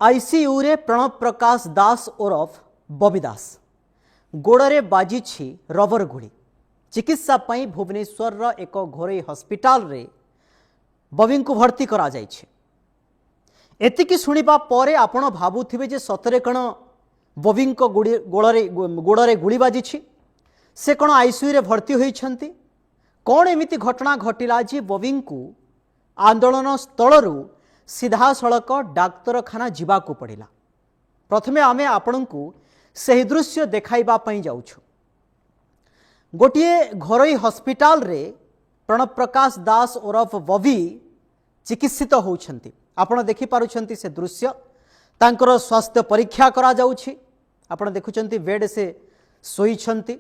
ICU रे प्रणव प्रकाश दास ओरफ बबी दास गोड़े बाजी रबर गुड़ी चिकित्सा पई भुवनेश्वर एक घोरई हॉस्पिटल रे बबी को भर्ती करा जाइछे। एतिकी शुणिबा परे आपण भाबुथिबे जे सतरे कण बबी गोड़े गुड़ी बाजी से कण आईसीयू रे भर्ती होइछंती। कौन एमिति घटना घटिला जे बबी को आंदोलन स्थलरू सीधा सड़क डाक्तरखाना जीवाकू पड़िला। प्रथमे आमे आपणकू सही दृश्य देखाइबा पई जाउछु। गोटिए घरोई हॉस्पिटल रे प्रणव प्रकाश दास ओरफ बबी चिकित्सित होउछंती। आपण देखि पारुछंती से दृश्य तांकर स्वास्थ्य परीक्षा करा जाउछि। आपण देखुछंती बेड से सोईछंती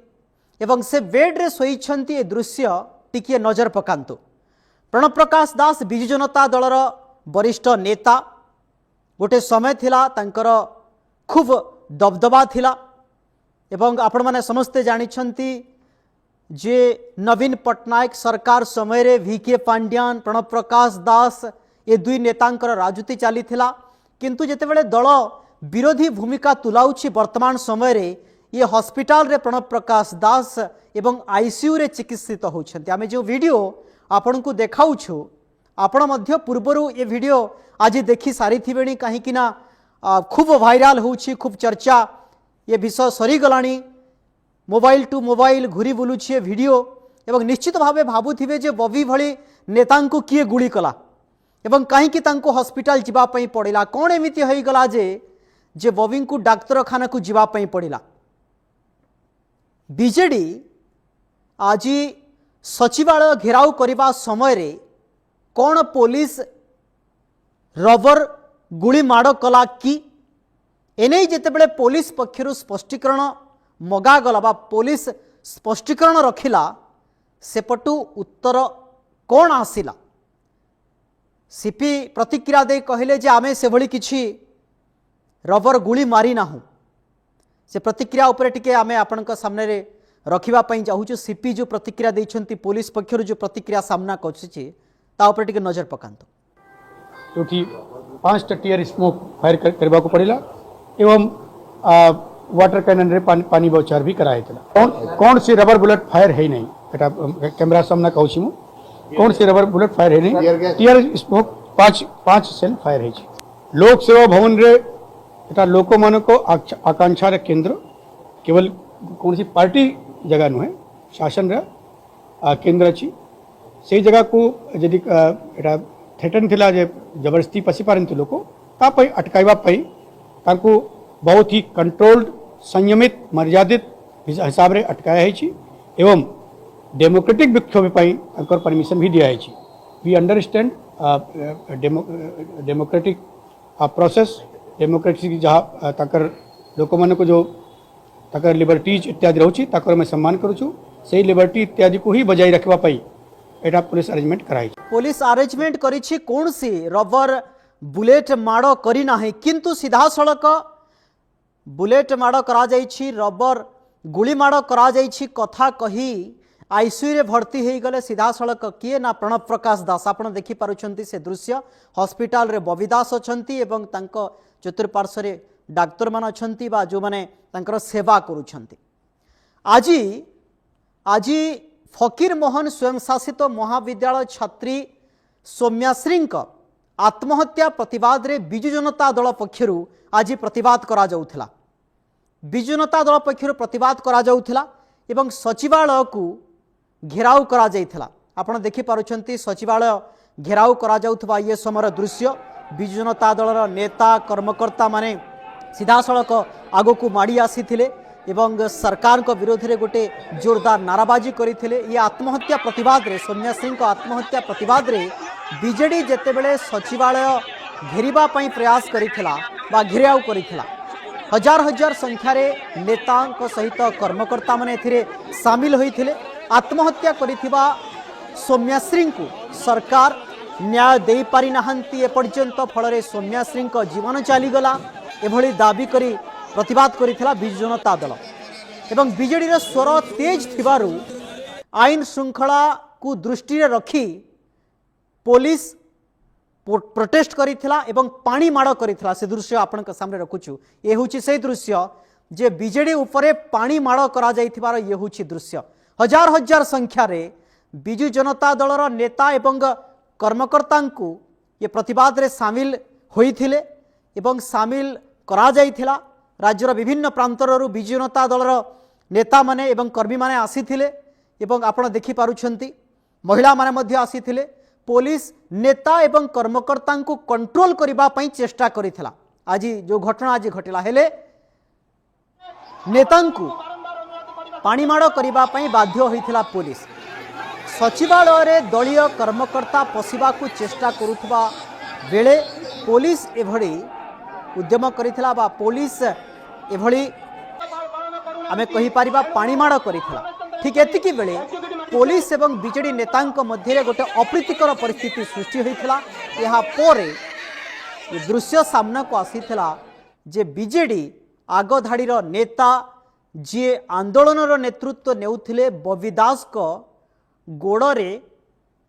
एवं से बेड रे सोईछंती। ए दृश्य टिकिए नजर पकांतु। प्रणव प्रकाश दास बिजु जनता दलर वरिष्ठ नेता। गोटे समय थिला तांकर खूब दबदबा थिला एवं आपण माने समस्ते जानिछंती जे नवीन पटनायक सरकार समय रे वीके पांड्यान प्रणव प्रकाश दास ये दुई नेतांकर राजनीति चली थिला। किंतु जेतेबेले दल विरोधी भूमिका तुलाउछि वर्तमान समय रे ये हॉस्पिटल रे प्रणव प्रकाश दास एवं आईसीयू रे चिकित्सित होउछंती। आमे जो वीडियो आपण को देखाउछु आपण मध्य पूर्वरु ये वीडियो आज देखि सारी थिबेणी कहीं ना खूब भाइराल होउछि, खूब चर्चा ये विषय सरी गलानी। मोबाइल टू मोबाइल घुरी बुलुछि वीडियो एवं निश्चित भावे भाबुथिबे जे बबी भली नेतांको किए गुली कला एवं कहीं कि तांको हॉस्पिटल जीवा पई पड़िला। कौन एमिति होई गला जे बबी को डाक्तरखाना को जीवा पई पड़िला। बीजेडी आज सचिवालय घेराव करने समय रे कौन पुलिस रबर गुली माड़ कला कि एने जितेबले पुलिस पक्षर स्पष्टीकरण मगागला बा पुलिस स्पष्टीकरण रखिला सेपटू उत्तर कौन आसिला। सीपी प्रतिक्रिया दे कहले जे आमे से भली किछि रबर गुली मारी नाहु। से प्रतिक्रिया उपरे टिके आमे आपनक सामने रे रखिबा पई चाहूछु। सीपी जो प्रतिक्रिया दैछंती पुलिस पक्षर जो प्रतिक्रिया सामना करछि ता उपरे टिके नजर पकांतो। क्योंकि 5 टीयर स्मोक फायर करबा को पड़िला एवं वाटर कैनन रे पानी बौछार भी कराए थिला। कौन से रबर बुलेट फायर है नहीं एटा कैमरा सामना कहूछि मु। कौन से रबर बुलेट फायर है नहीं टीयर स्मोक 5 सेल फायर है। लोक सेवा भवन रे एटा लोक मन को आकांक्षा रे केंद्र केवल कौन सी पार्टी जगह नुहे शासन रे केंद्र अछि। से जगह को यदि एटा थ्रेटन थिला जे जबरदस्ती पसी पारंती लोक ता पई अटकाइबा पई तांको बहुत ही कंट्रोल्ड संयमित मर्यादित हिसाब रे अटकाया है छी एवं डेमोक्रेटिक विक्षोभ पई तांकर परमिशन भी दिया है छी। We understand democratic process democracy जहाँ ताकर लोक मन को जो ताकर लिबर्टीज इत्यादि रहउछि ताकर मैं सम्मान करूछु। से लिबर्टी इत्यादि को ही बजाय रखबा पई एटा पुलिस अरेंजमेंट कराई। पुलिस अरेंजमेंट करिछि कौन सी रबर बुलेट माड़ करी नाही किंतु सीधा सड़क बुलेट माड़ करा जाइछि रबर गुली माड़ करा जाइछि कथा कही आईसीयू रे भर्ती हो गले सीधा सड़क किए ना प्रणव प्रकाश दास। आपण देखि पारुछंती से दृश्य हॉस्पिटल रे बबी दास अछंती एवं तांको चतुर्पार्श्व रे डाक्तर मान अछंती बा जो माने तांकर सेवा करूछंती। आज फकीर मोहन स्वयं शासित महाविद्यालय छात्री सौम्याश्री आत्महत्या प्रतिवाद रे बिजु जनता दल पक्षर आज प्रतिवाद करा जाउथिला। बिजु जनता दल पक्षर प्रतिवाद करा जाउथिला एवं सचिवालय को घेराव करा जाइथिला। आपण देखि पारुछंती सचिवालय घेराव करा जाउथबा ये समय दृश्य। बिजु जनता दलर नेता कर्मकर्ता माने सीधा सड़क आगो को माड़ी आसीथिले एवं सरकार को विरोध में गोटे जोरदार नाराबाजी करते। ये आत्महत्या प्रतिवाद रे सौम्याश्री आत्महत्या प्रतिवाद रे बीजेडी जेतेबेले सचिवालय घेरिबा पई प्रयास करिथिला बा घेराव करिथिला हजार हजार संख्यार नेता सहित कर्मकर्ता माने एथिरे शामिल होइथिले। आत्महत्या करिथिबा सौम्याश्री को सरकार न्याय दे पारि नाहंती एपर्यंत फल सौम्याश्री जीवन चलीगला एभली दाबी करी प्रतिवाद करिथिला बिजु जनता दल एवं बीजेडी रे स्वर तेज थिबारु आईन श्रृंखला को दृष्टि रे रखी पुलिस प्रोटेस्ट करिथिला एवं पानी माड़ करिथिला से दृश्य आपनक सामने रखुछु। ये होछि से दृश्य जे बीजेडी उपरे पानी माड़ करा जाइथिबार ये होछि दृश्य। हजार हजार संख्या रे बिजु जनता दलर नेता एवं कर्मकर्तांकु ये प्रतिवाद रे शामिल होइथिले एवं शामिल करा जाइथिला। राज्यर विभिन्न प्रांतरु बिजु जनता दलर नेता माने एवं कर्मी माने आसीथिले एवं आपण देखि पारुछंती महिला माने मध्य आसीथिले। पुलिस नेता एवं कर्मकर्ता को कंट्रोल करिबा पई चेष्टा करिथिला। आज जो घटना आज घटिला हेले नेता को पानी माड़ करिबा पई बाध्य होइथिला पुलिस। सचिवालय रे दलीय कर्मकर्ता पशिबा को चेष्टा करुथबा बेले पुलिस एभଳି उद्यम करिथिला बा पुलिस एभଳି आमे कहि परिबा पानी माड़ करिथिला। ठीक एतिकी बेले पुलिस एवं बीजेडी नेतांक मध्य गोटे अप्रीतिकर परिस्थिति सृष्टि होइथिला। यहाँ पोरे ये दृश्य सामना को आसीथिला जे बीजेडी आगधाड़ीर नेता जी आंदोलनर नेतृत्व नेउथिले बबी दास को गोड़े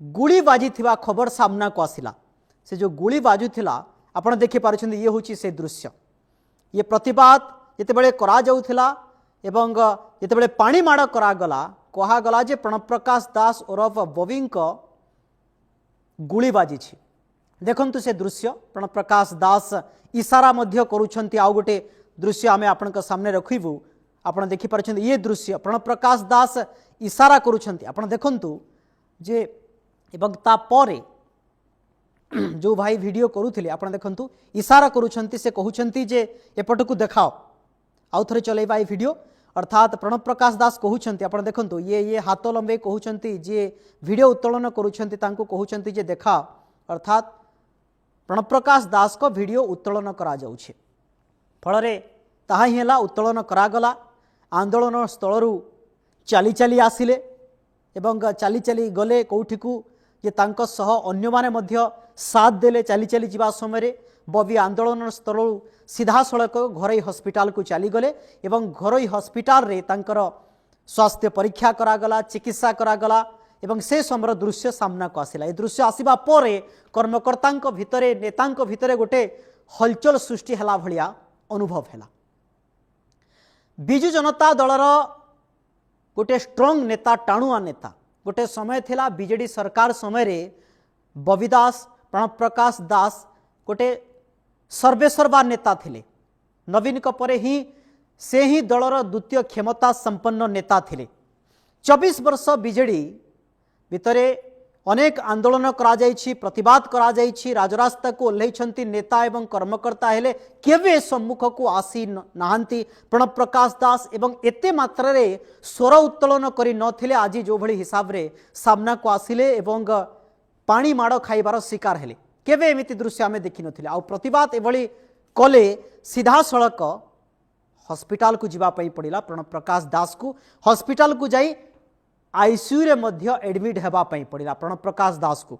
गुली बाजिथिबा खबर सामना को आसिला। से जो गुली बाजुथिला आपण देखि पारुछन्ती ये होछि से दृश्य। ये प्रतिवाद जेतेबेले करा जाउथिला एवं जेतेबेले पानी माड़ करागला कहागला जे प्रणव प्रकाश दास ओरफ बबी गुली बाजी। देखंतु से दृश्य प्रणव प्रकाश दास इशारा मध्य करुछन्ती। आउ गोटे दृश्य आमे आपनक सामने रखिबु। आपण देखि पारुछन्ती ये दृश्य प्रणव प्रकाश दास इशारा करुछन्ती। आपण देखंतु जे एवं ता परे जो भाई वीडियो करुथिले आपण देखंतु इशारा करुछन्ती। से कहउछन्ती जे एपटकू देखाओ आउ थरे चलेबा ए वीडियो। अर्थात प्रणव प्रकाश दास कहउछन्ती आपण देखंतु ये हाथ लंबे कहउछन्ती जे वीडियो उत्तोलन करुछन्ती तांको कहउछन्ती जे देखा। अर्थात प्रणव प्रकाश दास को वीडियो उत्तोलन करा जाउछे। फलरे ताहा ही होला उत्तोलन करागला। आंदोलन स्थलरू चाली चाली आसिले एवं चाली चाली गले कौठिकू जे तांको सह अन्य माने मध्य साथ देले। चाली चाली जीवा समय बबी आंदोलन स्थलरू सीधा सड़क घरोई हस्पिटाल को चली गले एवं घरोई हस्पिटाल रे तांकर स्वास्थ्य परीक्षा करागला चिकित्सा करागला एवं से समय दृश्य सामना को आसिला। ए दृश्य आसिबा परे कर्मकर्तांक भितरे नेतांक भितरे गोटे हलचल सृष्टि हला भलिया अनुभव हैला। बिजु जनता दलर गोटे स्ट्रंग नेता टाणुआ नेता गोटे समय थिला बीजेडी सरकार समय रे बबी दास प्रणव प्रकाश दास गोटे सर्वेसर्वा नेता थिले। नवीन परे ही से ही दलर द्वितीय क्षमता संपन्न नेता थिले। 24 वर्ष बीजेडी भितरे अनेक आंदोलन करा जाइछि प्रतिवाद करा जाइछि राजरास्ता को ओह्लैछन्ति नेता एवं कर्मकर्ता हेले केवे सम्मुख को आसी नाहांती प्रणव प्रकाश दास एवं एते मात्रा रे स्वर उत्तोलन करि नथिले। आज जो भली हिसाब रे सामना को आसिले एवं पानी माड़ खाइबार शिकार हेले। केवे एमिति दृश्य आमे देखि नथिले। आ प्रतिवाद एभली कले सीधा सड़क हॉस्पिटल को जीवा पई पड़िला। प्रणव प्रकाश दास को हॉस्पिटल को जाई आईसीयू रे मध्य एडमिट हेबा पई पड़िला प्रणव प्रकाश दास को।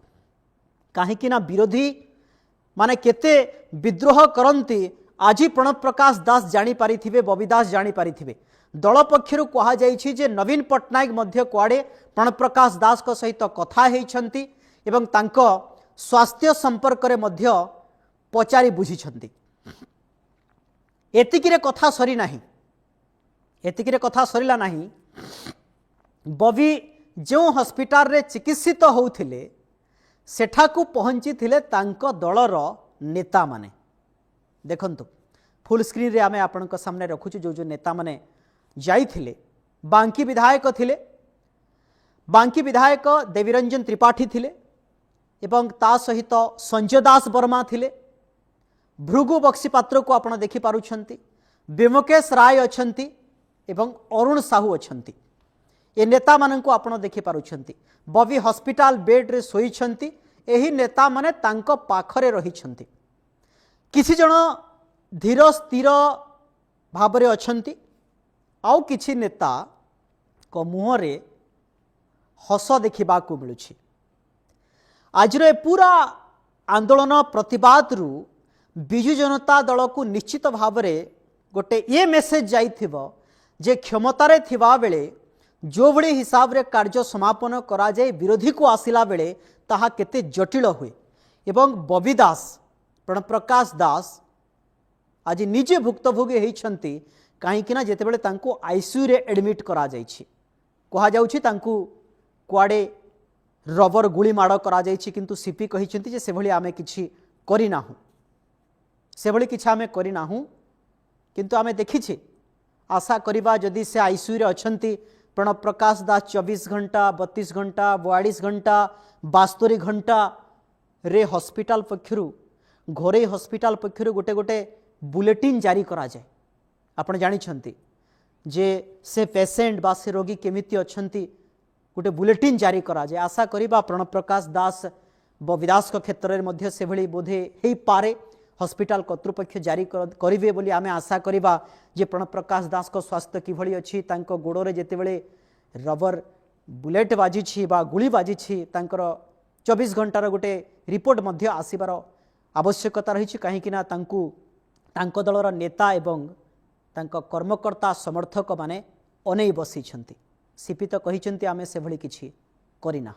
काहेकि ना विरोधी माने केते विद्रोह करंती आज प्रणव प्रकाश दास जानी पारिथिबे बबी दास जानी पारिथिबे। दल पक्षरु कहा जाइछि जे नवीन पट्टनायक मध्य कुआडे प्रणव प्रकाश दास को सहित कथा हेइछन्ति एवं तांको स्वास्थ्य संपर्क रे मध्य पचारि बुझिछन्ति। एतिकिरे कथा सरी नाही। एतिकिरे कथा सरीला नाही। बबी जो हॉस्पिटल रे चिकित्सित होउथिले सेठाकू पहुंची थिले तांको दलर नेता माने। देखंतु फुल स्क्रीन रे आमे आपनक सामने रखुछु जो जो नेता माने जाइथिले। बांकी विधायक थिले। बांकी विधायक देवीरंजन त्रिपाठी थिले एवं ता सहित संजय दास वर्मा थिले। भृगु बक्सी पात्र को आपण देखि पारुछंती। विमकेश राय अछंती एवं अरुण साहू अछंती। ए नेता माननकु आपण देखि पारुछंती। बबी हॉस्पिटल बेड रे सोईछंती। एही नेता माने तांको पाखरे रहिछंती। किछि जण धीर स्थिर भाबरे अछंती। आउ किछि नेता को मुहरे हस देखिबा को मिलुछि। आज रे पूरा आंदोलन प्रतिवाद रु बिजु जनता दल को निश्चित भावरे गोटे ये मेसेज जाइथिबो जे क्षमतारे थिबा बेले जो भली हिसाब रे कार्य समापन करा जाए विरोधी को आसिला बेले ताहा केते जटिल हुए। एवं बबी दास प्रणप्रकाश दास आज निजे भुक्तभोगी होती कहीं जितेबाला आईसीयू रे एडमिट करा कहुच्छी कुआड़े रबर गुली माड़ करा किंतु सीपी कहते से भली आमे किछि करिनाहु से भली किछि आमे करिनाहु किंतु आमे देखिछे आशा करिबा जदि से आईसीयू रे अछंती प्रणव प्रकाश दास 24 घंटा 32 घंटा 42 घंटा 72 घंटा रे हॉस्पिटल पक्षरु घोरे हॉस्पिटल पक्षरु गोटे गोटे बुलेटिन जारी करा जाए आपण जानिछंती जे से पेशेंट बा से रोगी केमिति अछंती गोटे बुलेटिन जारी करा जाए आशा करिबा प्रणव प्रकाश दास बबी दास को क्षेत्र में मध्य से भली बोधे हेई पारे हॉस्पिटल कर्तृपक्ष जारी करिवे बोली आमे आशा करिबा जे प्रणव प्रकाश दास को स्वास्थ्य किभली अछि तांको गोड़ोरे जेतेबेले रबर बुलेट बाजी बा गुली बाजी तांकर 24 घंटार गोटे रिपोर्ट मध्य आसीबार आवश्यकता रही कहीं तांको दलर नेता एवं तांको कर्मकर्ता समर्थक माने अनै बसी सीपी तो कहिसेंती आमे से भली किछि करिना।